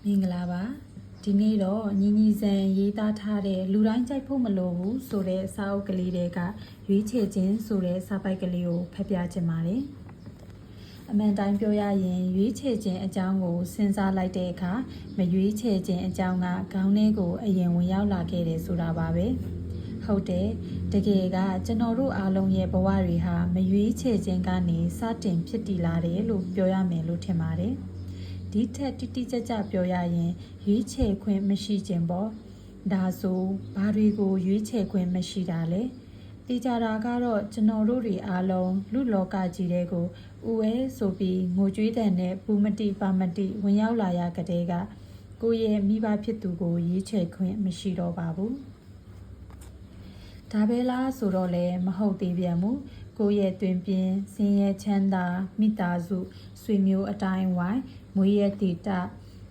မင်္ဂလာပါဒီနေ့တော့ညီညီစံရေးသားထားတဲ့လူတိုင်းကြိုက်ဖို့မလိုဘူးဆိုတဲ့စာအုပ်ကလေးတွေကရွေးချယ်ခြင်းဆိုတဲ့စာပိုက်ကလေးကိုဖတ်ပြချင်ပါတယ်အမှန်တိုင်းပြောရရင်ရွေးချယ်ခြင်းအကြောင်းကိုစဉ်းစားလိုက်တဲ့အခါမရွေးချယ်ခြင်းအကြောင်းကခေါင်းထဲကိုအရင်ဝင်ရောက်လာခဲ့တယ်ဆိုတာပါပဲဟုတ်တယ်တကယ်ကကျွန်တော်တို့အားလုံးရဲ့ဘဝတွေဟာမရွေးချယ်ခြင်းကနေစတင်ဖြစ်တည်လာတယ်လို့ပြောရမယ်လို့ထင်ပါတယ်ဒီထက်တိတိကျကျပြောရရင်ရွေးချယ်ခွင့်မရှိခြင်းပေါ့ဒါဆိုဘာတွေကိုရွေးချယ်ခွင့်မရှိတာလဲတေချာတာကတော့ကျွန်တော်တို့တွေအားလုံးလူလောကကြီးတဲ့ကိုဥဝဲဆိုပြီးငိုကြွေးတဲ့နဲ့ဘူမတိပါမတိဝင်ရောက်လာရကတဲ့ကကိုယ့်ရဲ့မိဘဖြစ်သူကိုရွေးချယ်ခွင့်မရှိတော့ပါဘူးဒါပဲလားဆိုတော့လည်းမဟုတ်သေးပြန်ဘူးကိုယ့်ရဲ့တွင်ပြင်းစင်ရဲ့ချမ်းသာမိသားစုဆွေမျိုးအတိုင်းဝိုင်းမွေးရဲ့ဒေတာ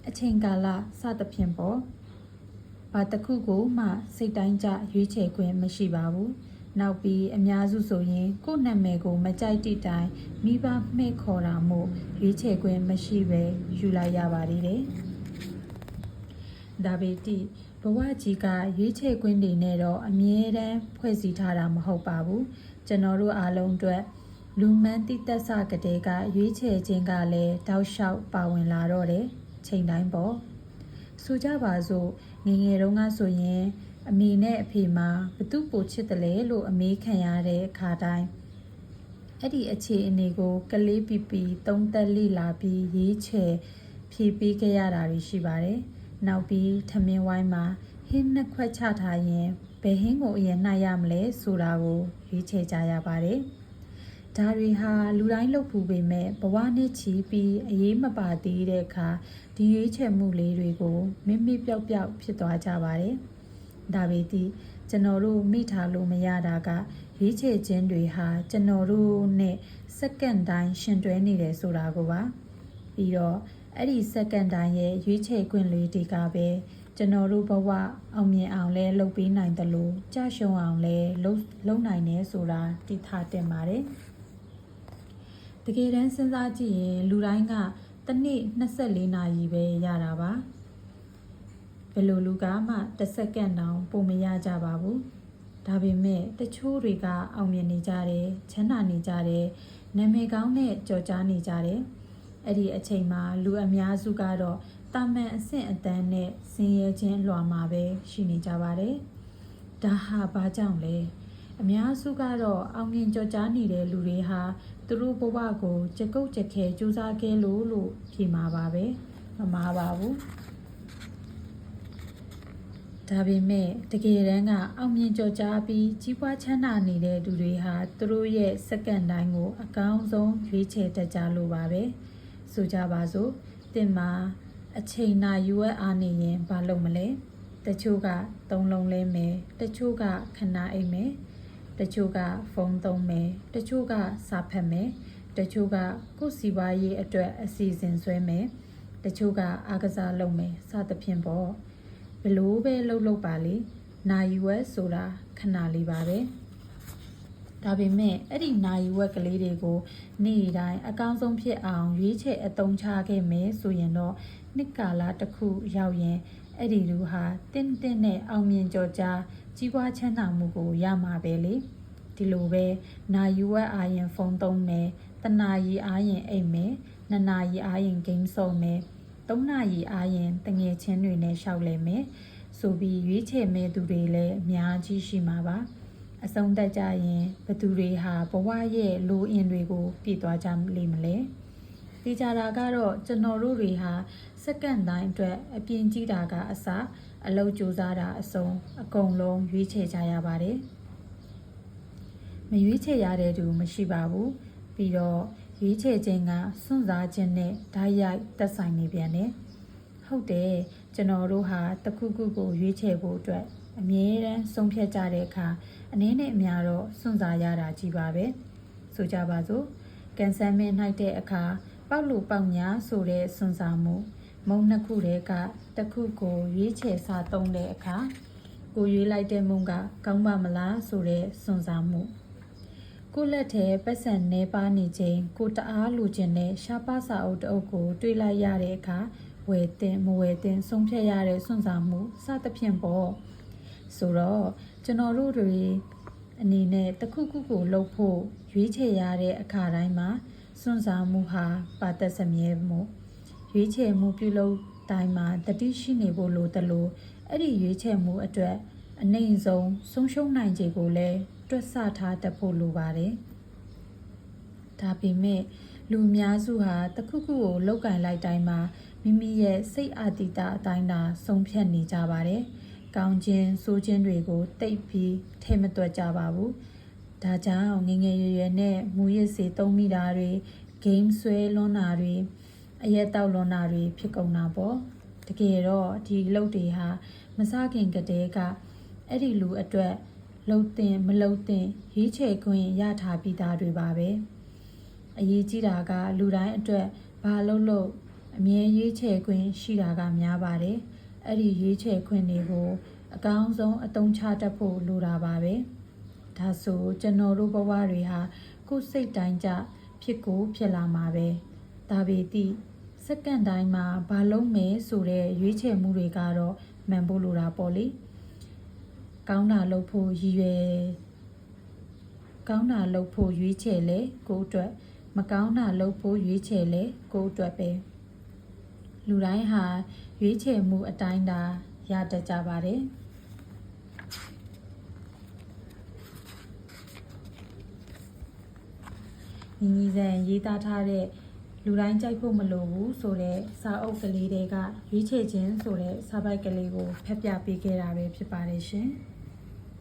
အချိန်ကာလစသဖြင့်ပေါ့ဘာတစ်ခုကိုမှစိတ်တိုင်းကျရွေးချယ်ခွင့်မရှိပါဘူးနောက်ပြီးအများစုဆိုရင်ကိုယ့်နာမည်ကိုမကြိုက်တဲ့တိုင်မိဘမှဲ့ခေါ်တာမို့ရွေးချယ်ခွင့်မရှိပဲယူလိုက်ရပါသေးတယ်ဒါပေတိဘဝကြီးကရွေးချယ်ခွင့်တွေနဲ့တော့အမြဲတမ်းဖွဲ့စည်းထားတာမဟုတ်ပါဘူးကျွန်တော်တို့အားလုံးအတွက်လူမှန်းတိသက်စကတဲ့ကရွေးချယ်ခြင်းကလည်းတောက်လျှောက်ပါဝင်လာတော့တယ်ချိန်တိုင်းပေါ့ဆိုကြပါစို့ငယ်ငယ်တုန်းကဆိုရင်အမေနဲ့အဖေမှာဘသူပိုချစ်တယ်လဲလို့အမေးခံရတဲ့အခါတိုင်းအဲ့ဒီအခြေအနေကိုကလေးပီပီသုံးသက်လိလာပြီးရေးချယ်ဖြေပေးခဲ့ရတာတွေရှိပါတယ်နောက်ပြီးထမင်းဝိုင်းမှာဟင်းနှစ်ခွက်ချထားရင်ဘယ်ဟင်းကိုအရင်နှိုက်ရမလဲဆိုတာကိုရွေးချယ်ကြရပါတယ်ဒါတွေဟာလူတိုင်းလုပ်ဖူးပေမဲ့ဘဝနဲ့ချီပြီးအရေးမပါသေးတဲ့အခါဒီရွေးချယ်မှုလေးတွေကိုမိမိပျောက်ပျောက်ဖြစ်သွားကြပါတယ်ဒါပေမဲ့ကျွန်တော်တို့မိထားလို့မရတာကရွေးချယ်ခြင်းတွေဟာကျွန်တော်တို့နဲ့စက္ကန့်တိုင်းရှင်တွဲနေတယ်ဆိုတာကိုပါပြီးတော့အဲ့ဒီစက္ကန့်တိုင်းရဲ့ရွေးချယ်ခွင့်လေးတွေကပဲကျွန်တော်တို့ဘဝအောင်မြင်အောင်လဲလုပ်ပေးနိုင်တယ်လို့ကြရှုံအောင်လဲလုပ်နိုင်တယ်ဆိုတာသိထားတင်ပါတယ်တကယ်တမ်းစဉ်းစားကြည့်ရင်လူတိုင်းကတစ်နေ့24နာရီပဲရတာပါဘယ်လိုလူကမှတစ်စက္ကန့်တောင်ပုံမရကြပါဘူးဒါပေမဲ့တချို့တွေကအောင်မြင်နေကြတယ်ချမ်းသာနေကြတယ်နာမည်ကောင်းနဲ့ကြော်ကြားနေကြတယ်အဲ့ဒီအချိန်မှာလူအများစုကတော့တာမန်အဆင့်အတန်းနဲ့ဆင်းရဲခြင်းလွှာမှာပဲရှိနေကြပါတယ်ဒါဟာဘာကြောင့်လဲအများစုကတော့အောင်မြင်ကြော်ကြားနေတဲ့လူတွေဟာသူတို့ဘဝကိုကြကုတ်ကြခဲစူးစမ်းခဲ့လို့ဖြေမှာပါပဲမမှားပါဘူးဒါပေမဲ့တကယ်တမ်းကအောင်မြင်ကြော်ကြားပြီးကြီးပွားချမ်းသာနေတဲ့သူတွေဟာသူတို့ရဲ့စက္ကန့်တိုင်းကိုအကောင်းဆုံးရွေးချယ်တတ်ကြလို့ပါပဲဆိုကြပါစို့တင်မှာအချိန်နာယူရအားနေရင်ဘာလုပ်မလဲတချို့ကသုံးလုံးလဲမယ်တချို့ကခဏအိမ်မယ်တချို့ကဖုန်းသုံးမယ်တချို့ကစာဖတ်မယ်တချို့ကကိုယ်စီပွားရေးအတွက်အစီအစဉ်ဆွဲမယ်တချို့ကအားကစားလုပ်မယ်စသဖြင့်ပေါ့ဘလို့ပဲလုပ်ပါလေနာယူဝက်ဆိုတာခဏလေးပါပဲဒါပေမဲ့အဲ့ဒီနာယူဝက်ကလေးတွေကိုနေ့တိုင်းအကောင်းဆုံးဖြစ်အောင်ရွေးချယ်အသုံးချခဲ့မယ်ဆိုရင်တော့နှစ်ကာလတစ်ခုရောက်ရင်အဲ့ဒီလူဟာတင်းနဲ့အောင်မြင်ကြော်ကြားကြီးပွားချမ်းသာမှုကိုရမှာပဲလေဒီလိုပဲနာယူဝက်အားရင်ဖုန်းသုံးမယ်တနာရီအားရင်အိမ်မယ်နှစ်နာရီအားရင်ဂိမ်းဆော့မယ်3နာရီအားရင်တငယ်ချင်းတွေနဲ့ရှောက်လဲမယ်ဆိုပြီးရွေးချယ်မဲ့သူတွေလည်းအများကြီးရှိမှာပါအဆုံးသတ်ကြရင်ဘသူတွေဟာဘဝရဲ့လိုအင်တွေကိုပြည့်သွားကြလိမ့်မလဲဒီကြတာကတော့ကျွန်တော်တို့တွေဟာစက္ကန့်တိုင်းအတွက်အပြင်ကြည့်တာကအစအလုပ်ကြိုးစားတာအဆုံးအကုန်လုံးရွေးချယ်ကြရပါတယ်မရွေးချယ်ရတဲ့သူမရှိပါဘူးပြီးတော့ရွေးချယ်ခြင်းကစွန့်စားခြင်းနဲ့ဓာတ်ရိုက်သက်ဆိုင်နေပြန်တယ်ဟုတ်တယ်ကျွန်တော်တို့ဟာတစ်ခုခုကိုရွေးချယ်ဖို့အတွက်အမြဲတမ်းဆုံးဖြတ်ကြတဲ့အခါအနည်းနဲ့အများတော့စွန့်စားရတာကြီးပါပဲဆိုကြပါစို့ကန်ဆယ်မင်းနှိုက်တဲ့အခါပေါက်လို့ပေါက်ညာဆိုတဲ့စွန့်စားမှုမုံနှစ်ခုတည်းကတစ်ခုကိုရွေးချယ်စားသုံးတဲ့အခါကိုရွေးလိုက်တဲ့မုံကကောင်းပါမလားဆိုတဲ့စွန့်စားမှုကိုလက်ထဲပတ်စံနေပါနေချိန်ကိုတအားလူကျင်တဲ့ရှားပါစာအုပ်တအုပ်ကိုတွေးလိုက်ရတဲ့အခါ ဝယ်တင်မဝယ်တင်ဆုံးဖြတ်ရတဲ့စွန့်စားမှုစသဖြင့်ပေါ့ဆိုတော့ကျွန်တော်တို့တွေအနေနဲ့တစ်ခုခုကိုလုပ်ဖို့ရွေးချယ်ရတဲ့အခါတိုင်းမှာစွန့်စားမှုဟာပါသက်စမြဲမှုရွေးချယ်မှုပြုလုပ်တိုင်းမှာတတိရှိနေဖို့လိုတယ်လို့အဲ့ဒီရွေးချယ်မှုအတွက်အနိုင်ဆုံးဆုံးရှုံးနိုင်ခြေကိုလည်းတွက်ဆထားတတ်ဖို့လိုပါတယ်ဒါပေမဲ့လူအများစုဟာတစ်ခုခုကိုလောက်ကင်လိုက်တိုင်းမှာမိမိရဲ့စိတ်အာတိတအတိုင်းသာဆုံးဖြတ်နေကြပါတယ်။ကောင်းခြင်းဆိုးခြင်းတွေကိုတိတ်ပြီးထဲမတွက်ကြပါဘူး။ဒါကြောင့်ငယ်ငယ်ရွယ်ရွယ်နဲ့မူရစ်စေသုံးမိတာတွေ game ဆွဲလွန်းတာတွေအရက်တောက်လွန်းတာတွေဖြစ်ကုန်တာပေါ့။တကယ်တော့ဒီအလုပ်တွေဟာမစခင်ကတည်းကအဲ့ဒီလူအတွက်လှုပ်တင်မလှုပ်တင်ရွေးချယ်ခွင့်ရထားပြီးသားတွေပါပဲ။အရေးကြီးတာကလူတိုင်းအတွက်ဘာလို့အမြဲရွေးချယ်ခွင့်ရှိတာကများပါတယ်အဲ့ဒီရွေးချယ်ခွင့်တွေကိုအကောင်းဆုံးအသုံးချတတ်ဖို့လိုတာပါပဲဒါဆိုကျွန်တော်တို့ဘဝတွေဟာကိုယ်စိတ်တိုင်းကြဖြစ်လာမှာပဲဒါပေသည့်စက္ကန့်တိုင်းမှာဘာလုံးမယ်ဆိုတဲ့ရွေးချယ်မှုတွေကတော့မှန်ဖို့လိုတာပေါ့လေကောင်းတာလုပ်ဖို့ရည်ရွယ်ကောင်းတာလုပ်ဖို့ရွေးချယ်လေကိုယ်အတွက်မကောင်းတာလုပ်ဖို့ရွေးချယ်လေကိုယ်အတွက်ပဲလူတိုင်းဟာရွေးချယ်မှုအတိုင်းသာရတတ်ကြပါတယ်ညီညီစံရေးသားထားတဲ့လူတိုင်းကြိုက်ဖို့မလိုဘူးဆိုတဲ့စာအုပ်ကလေးတွေကရွေးချယ်ခြင်းဆိုတဲ့စာပိုက်ကလေးကိုဖတ်ပြပေးခဲ့တာပဲဖြစ်ပါတယ်ရှင်။